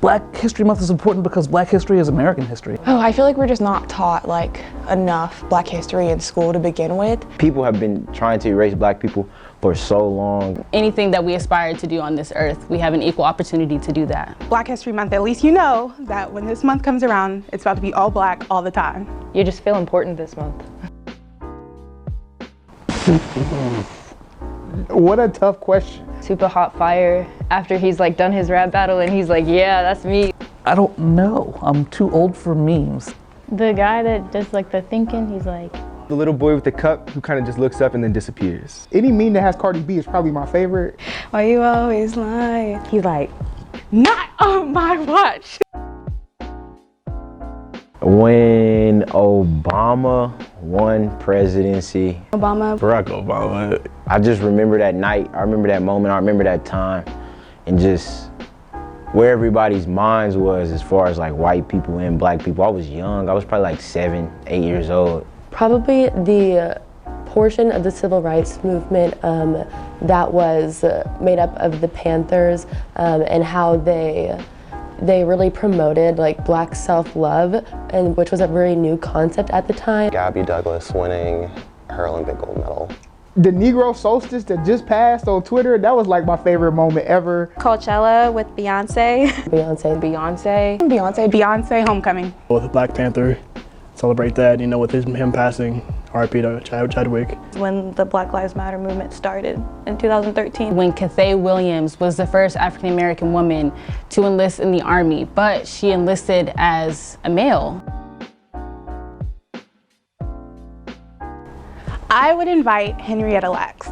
Black History Month is important because Black history is American history. Oh, I feel like we're just not taught like enough Black history in school to begin with. People have been trying to erase Black people for so long. Anything that we aspire to do on this earth, we have an equal opportunity to do that. Black History Month, at least you know that when this month comes around, it's about to be all Black all the time. You just feel important this month. What a tough question. Super hot fire after he's like done his rap battle and he's like, yeah, that's me. I don't know. I'm too old for memes. The guy that does like the thinking, he's like, the little boy with the cup who kind of just looks up and then disappears. Any meme that has Cardi B is probably my favorite. Why you always lie? He's like, not on my watch. When Obama won presidency. Barack Obama. I just remember that night, I remember that moment, I remember that time, and just where everybody's minds was as far as like white people and Black people. I was young, I was probably like 7, 8 years old. Probably the portion of the civil rights movement that was made up of the Panthers and how they really promoted like Black self-love, and which was a very new concept at the time. Gabby Douglas winning her Olympic gold medal. The Negro solstice that just passed on Twitter, that was like my favorite moment ever. Coachella with Beyonce. Beyonce homecoming. With Black Panther, celebrate that, you know, with him passing. R.I.P. to Chadwick. When the Black Lives Matter movement started in 2013. When Cathay Williams was the first African American woman to enlist in the Army, but she enlisted as a male. I would invite Henrietta Lacks.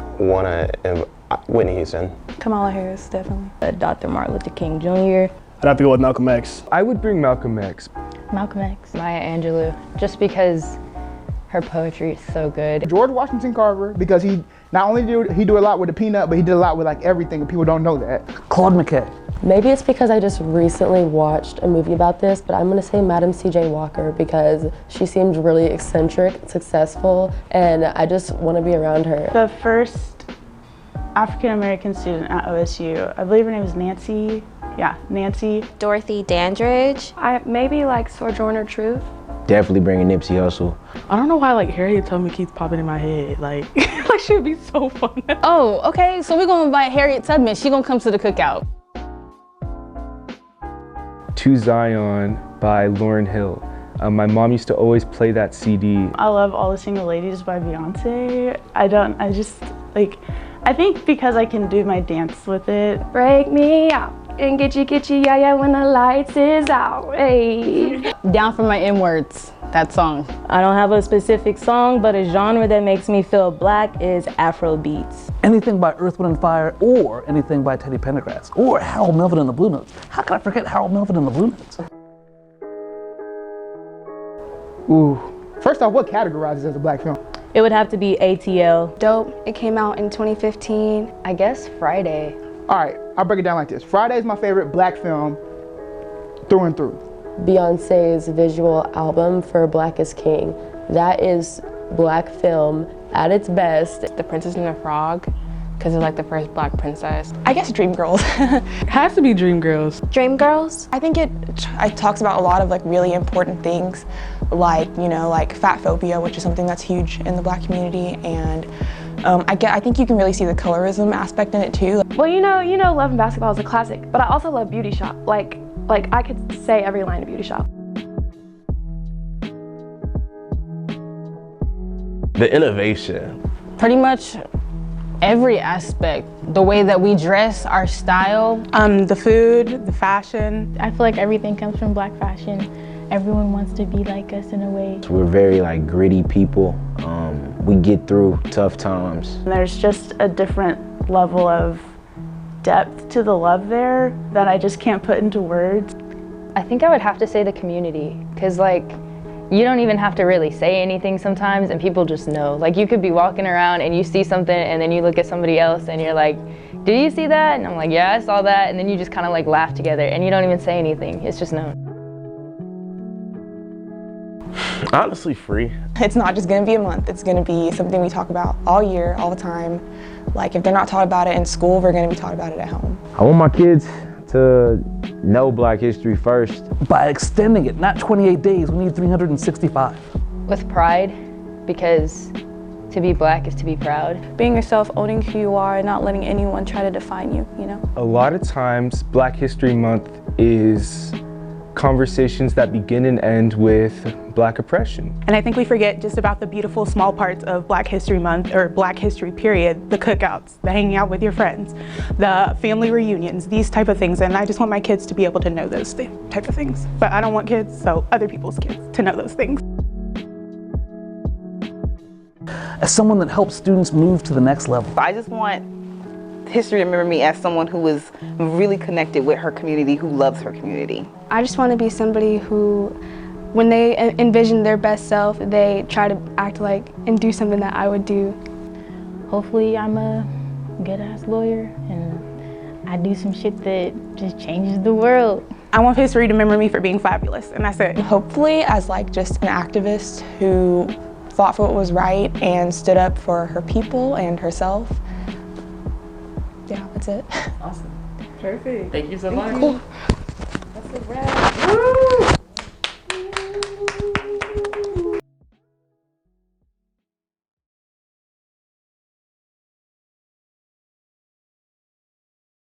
Whitney Houston. Kamala Harris, definitely. Dr. Martin Luther King Jr. I'd have to go with Malcolm X. I would bring Malcolm X. Malcolm X. Maya Angelou, just because her poetry is so good. George Washington Carver, because he not only do a lot with the peanut, but he did a lot with like everything, and people don't know that. Claude McKay. Maybe it's because I just recently watched a movie about this, but I'm gonna say Madam C.J. Walker because she seemed really eccentric, successful, and I just want to be around her. The first African-American student at OSU, I believe her name is Nancy. Yeah, Nancy. Dorothy Dandridge. Maybe like Sojourner Truth. Definitely bringing Nipsey Hussle. I don't know why like Harriet Tubman keeps popping in my head. Like, like she'd be so fun. Oh, okay, so we're gonna invite Harriet Tubman. She gonna come to the cookout. To Zion by Lauryn Hill. My mom used to always play that CD. I love All the Single Ladies by Beyonce. I think because I can do my dance with it. Break me out and get you, yeah, when the lights is out, hey. Down for my N-words, that song. I don't have a specific song, but a genre that makes me feel Black is Afro beats. Anything by Earth, Wind & Fire, or anything by Teddy Pendergrass, or Harold Melvin and the Blue Notes. How can I forget Harold Melvin and the Blue Notes? Ooh. First off, what categorizes as a Black film? It would have to be ATL. Dope. It came out in 2015. I guess Friday. All right, I'll break it down like this. Friday is my favorite Black film through and through. Beyonce's visual album for Black is King. That is Black film at its best. The Princess and the Frog, because it's like the first Black princess. I guess Dreamgirls. It has to be Dreamgirls. Dreamgirls? I think it talks about a lot of like really important things, like, you know, like fat phobia, which is something that's huge in the Black community, and I think you can really see the colorism aspect in it too. Well, you know, Love and Basketball is a classic, but I also love Beauty Shop. Like I could say every line of Beauty Shop. The innovation. Pretty much every aspect. The way that we dress, our style. The food, the fashion. I feel like everything comes from Black fashion. Everyone wants to be like us in a way. So we're very like gritty people. We get through tough times. There's just a different level of depth to the love there that I just can't put into words. I think I would have to say the community, because like, you don't even have to really say anything sometimes and people just know. Like you could be walking around and you see something and then you look at somebody else and you're like, did you see that? And I'm like, yeah, I saw that. And then you just kind of like laugh together and you don't even say anything. It's just known. Honestly, free. It's not just gonna be a month, it's gonna be something we talk about all year, all the time. Like if they're not taught about it in school, we're gonna be taught about it at home. I want my kids to to know Black history first. By extending it, not 28 days, we need 365. With pride, because to be Black is to be proud. Being yourself, owning who you are, and not letting anyone try to define you, you know? A lot of times, Black History Month is conversations that begin and end with Black oppression. And I think we forget just about the beautiful small parts of Black History Month or Black History period, the cookouts, the hanging out with your friends, the family reunions, these type of things. And I just want my kids to be able to know those type of things. But I don't want kids, so other people's kids, to know those things. As someone that helps students move to the next level. I just want history to remember me as someone who is really connected with her community, who loves her community. I just want to be somebody who, when they envision their best self, they try to act like and do something that I would do. Hopefully I'm a good-ass lawyer and I do some shit that just changes the world. I want history to remember me for being fabulous, and that's it. Hopefully as like just an activist who fought for what was right and stood up for her people and herself. Yeah, that's it. Awesome. Perfect. Thank you so much. Cool. That's a wrap. Woo!